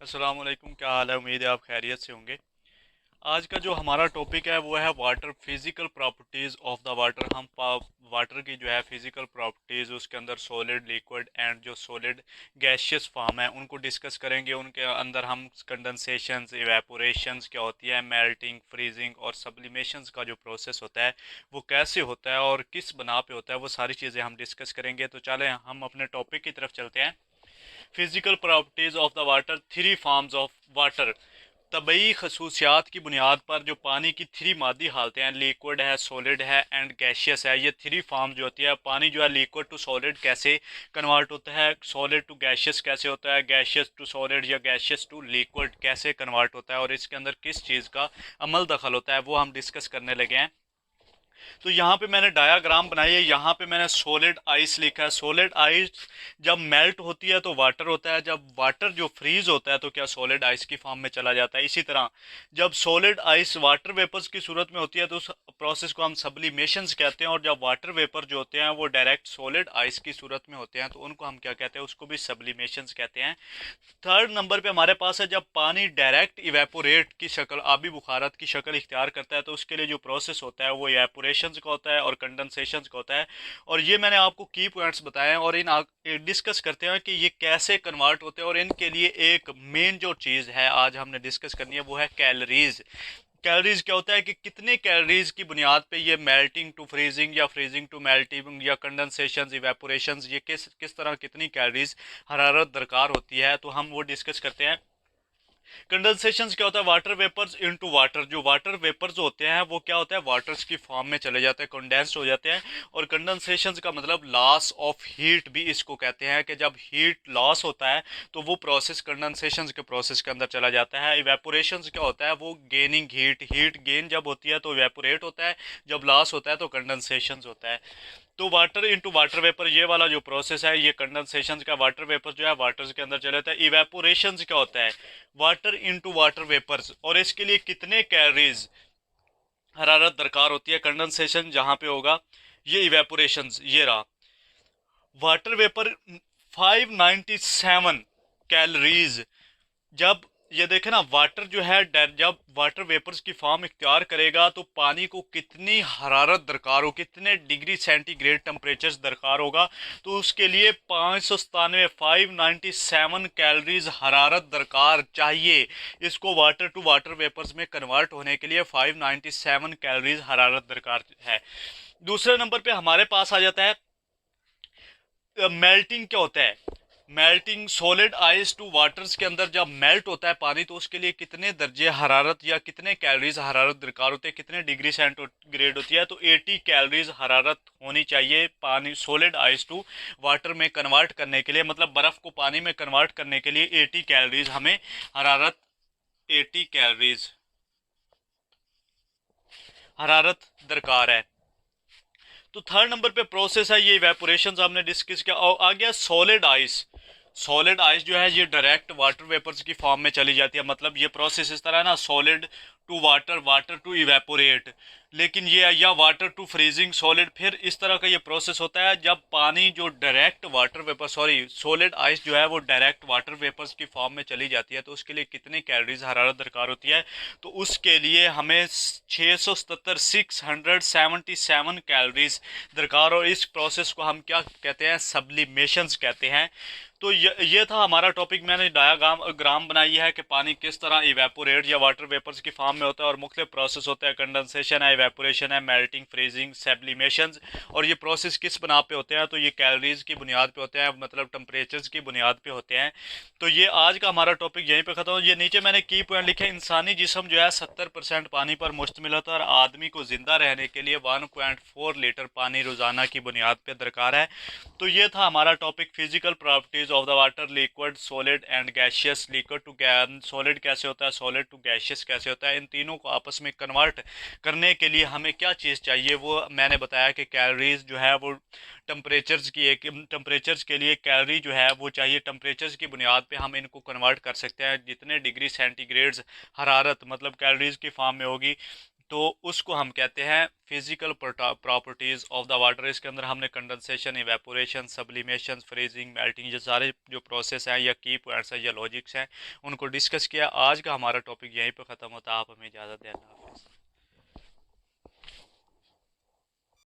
अस्सलाम वालेकुम, क्या हाल है। उम्मीद है आप खैरियत से होंगे। आज का जो हमारा टॉपिक है वो है water, physical properties of the water. हम वाटर की जो है फिजिकल प्रॉपर्टीज़, उसके अंदर सॉलिड, लिक्विड एंड जो सॉलिड गैशियस फॉर्म है उनको डिस्कस करेंगे। उनके अंदर हम कंडेंसेशंस, इवेपोरेशंस क्या होती है, मेल्टिंग, फ्रीजिंग और सब्लिमेशंस का जो प्रोसेस होता है वो कैसे होता है और किस बना पे होता है, वो सारी चीज़ें हम डिस्कस करेंगे। तो चलें हम अपने टॉपिक की तरफ चलते हैं। Physical properties of the water, three forms of water. तबई खसूसियात की बुनियाद पर जो पानी की थ्री मादी हालतें हैं, लिक्विड है, सॉलिड है एंड गैशियस है, ये थ्री फॉर्म जो होती है, पानी जो है लिक्विड टू सॉलिड कैसे कन्वर्ट होता है, सॉलिड टू गैशियस कैसे होता है, गैशियस टू सॉलिड या गैशियस टू लिक्विड कैसे कन्वर्ट होता है और इसके अंदर किस चीज़ का अमल दखल होता है, वो हम डिस्कस करने लगे हैं। तो यहाँ पे मैंने डायाग्राम बनाई है। यहाँ पे मैंने सॉलिड आइस लिखा है। सॉलिड आइस जब मेल्ट होती है तो वाटर होता है, जब वाटर जो फ्रीज होता है तो क्या सॉलिड आइस की फॉर्म में चला जाता है। इसी तरह जब सॉलिड आइस वाटर वेपर्स की सूरत में होती है तो उस प्रोसेस को हम सब्लिमेशंस कहते हैं, और जब वाटर वेपर जो होते हैं वो डायरेक्ट सॉलिड आइस की सूरत में होते हैं तो उनको हम क्या कहते हैं, उसको भी सब्लिमेशंस कहते हैं। थर्ड नंबर पे हमारे पास है, जब पानी डायरेक्ट इवेपोरेट की शक्ल, आबी बुखारत की शक्ल इख्तियार करता है तो उसके लिए जो प्रोसेस होता है वो इवेपोरेशन का होता है और कंडेंसेशन का होता है। और ये मैंने आपको की पॉइंट्स बताए हैं और इन डिस्कस करते हैं कि ये कैसे कन्वर्ट होते हैं। और इनके लिए एक मेन जो चीज़ है आज हमने डिस्कस करनी है वो है कैलोरीज। कैलोरीज क्या होता है कि कितने कैलोरीज की बुनियाद पे ये मेल्टिंग टू फ्रीजिंग या फ्रीजिंग टू मेल्टिंग या कंडेंसेशन, इवेपोरेशन, ये किस किस तरह कितनी कैलोरीज हरारत दरकार होती है, तो हम वो डिस्कस करते हैं। कंडेंसेशन क्या होता है, वाटर वेपर्स इनटू वाटर। जो वाटर वेपर्स होते हैं वो क्या होता है, वाटर्स की फॉर्म में चले जाते हैं, कंडेंस्ड हो जाते हैं। और कंडेंसेशन का मतलब लॉस ऑफ हीट भी इसको कहते हैं, कि जब हीट लॉस होता है तो वो प्रोसेस कंडेंसेशन के प्रोसेस के अंदर चला जाता है। इवेपोरेशन क्या होता है, वो गेनिंग हीट, हीट गेन जब होती है तो इवेपोरेट होता है, जब लॉस होता है तो कंडेंसेशन होता है। तो वाटर इनटू वाटर वेपर, ये वाला जो प्रोसेस है ये कंडेंसेशन का, वाटर वेपर जो है वाटर्स के अंदर चले जाता है। इवेपोरेशन क्या होता है, वाटर इनटू वाटर वेपर्स, और इसके लिए कितने कैलोरीज हरारत दरकार होती है, कंडेंसेशन जहां पे होगा, ये इवेपोरेशन ये रहा। Water vapour 597 calories. जब ये देखे ना, वाटर जो है जब वाटर वेपर्स की फॉर्म इख्तियार करेगा तो पानी को कितनी हरारत दरकार हो, कितने डिग्री सेंटीग्रेड टेम्परेचर दरकार होगा, तो उसके लिए 597 597 कैलोरीज हरारत दरकार चाहिए। इसको वाटर टू वाटर वेपर्स में कन्वर्ट होने के लिए 597 कैलोरीज हरारत दरकार है। दूसरे नंबर पे हमारे पास आ जाता है मेल्टिंग क्या होता है। Melting, solid ice to waters के अंदर जब मेल्ट होता है पानी तो उसके लिए कितने दर्जे हरारत या कितने कैलोरीज हरारत दरकार होते हैं, कितने डिग्री सेंटीग्रेड होती है, तो 80 कैलोरीज हरारत होनी चाहिए पानी सॉलिड आइस टू वाटर में कन्वर्ट करने के लिए। मतलब बर्फ़ को पानी में कन्वर्ट करने के लिए 80 कैलोरीज हमें हरारत, 80 कैलोरीज हरारत दरकार है। तो थर्ड नंबर पे प्रोसेस है ये इवेपोरेशन हमने डिस्कस किया। और आ गया सॉलिड आइस। सॉलिड आइस जो है ये डायरेक्ट वाटर वेपर्स की फॉर्म में चली जाती है। मतलब ये प्रोसेस इस तरह है ना, solid to water, water to evaporate. लेकिन ये या वाटर टू फ्रीजिंग सॉलिड, फिर इस तरह का ये प्रोसेस होता है जब पानी जो direct water vapour, sorry solid ice जो है वो डायरेक्ट वाटर वेपर्स की फॉर्म में चली जाती है तो उसके लिए कितनी कैलोरीज हरारत दरकार होती है, तो उसके लिए हमें 677 677 कैलोरीज दरकार। और इस प्रोसेस को हम क्या कहते हैं, सब्लिमेशंस कहते हैं। तो ये था हमारा टॉपिक। मैंने डायाग्राम ग्राम बनाई है कि पानी किस तरह इवेपोरेट या वाटर वेपर्स की फॉर्म में होता है और मुख्तलिफ प्रोसेस होते हैं, कंडेंसेशन है, इवेपोरेशन है, मेल्टिंग, फ्रीजिंग, सब्लिमेशन। और ये प्रोसेस किस बना पे होते हैं, तो ये कैलोरीज की बुनियाद पे होते हैं, मतलब टेम्परेचर्स की बुनियाद पे होते हैं। तो ये आज का हमारा टॉपिक यहीं पे खत्म हो। ये नीचे मैंने की पॉइंट लिखे, इंसानी जिस्म जो है 70% पानी पर मुश्तमिल होता है और आदमी को जिंदा रहने के लिए 1.4 लीटर पानी रोजाना की बुनियाद पे दरकार है। तो ये था हमारा topic, physical properties of the water, liquid, solid and gaseous. Liquid to solid कैसे होता है, सॉलिड टू गैशियस कैसे होता है, इन तीनों को आपस में कन्वर्ट करने के लिए हमें क्या चीज़ चाहिए, वो मैंने बताया कि कैलोरीज जो है वो टेम्परेचर्स की, एक टेम्परेचर्स के लिए कैलोरी जो है वो चाहिए। टेम्परेचर्स की बुनियाद पे हम इनको कन्वर्ट कर सकते हैं, जितने डिग्री सेंटीग्रेड्स हरारत मतलब कैलोरीज की फॉर्म में होगी तो उसको हम कहते हैं physical properties of the water. इसके अंदर हमने condensation, evaporation, sublimation, freezing, melting, ये सारे जो प्रोसेस हैं या की पॉइंट्स हैं या लॉजिक्स हैं उनको डिस्कस किया। आज का हमारा टॉपिक यहीं पे ख़त्म होता है। आप हमें इजाज़त दें। अल्लाह हाफ़िज़।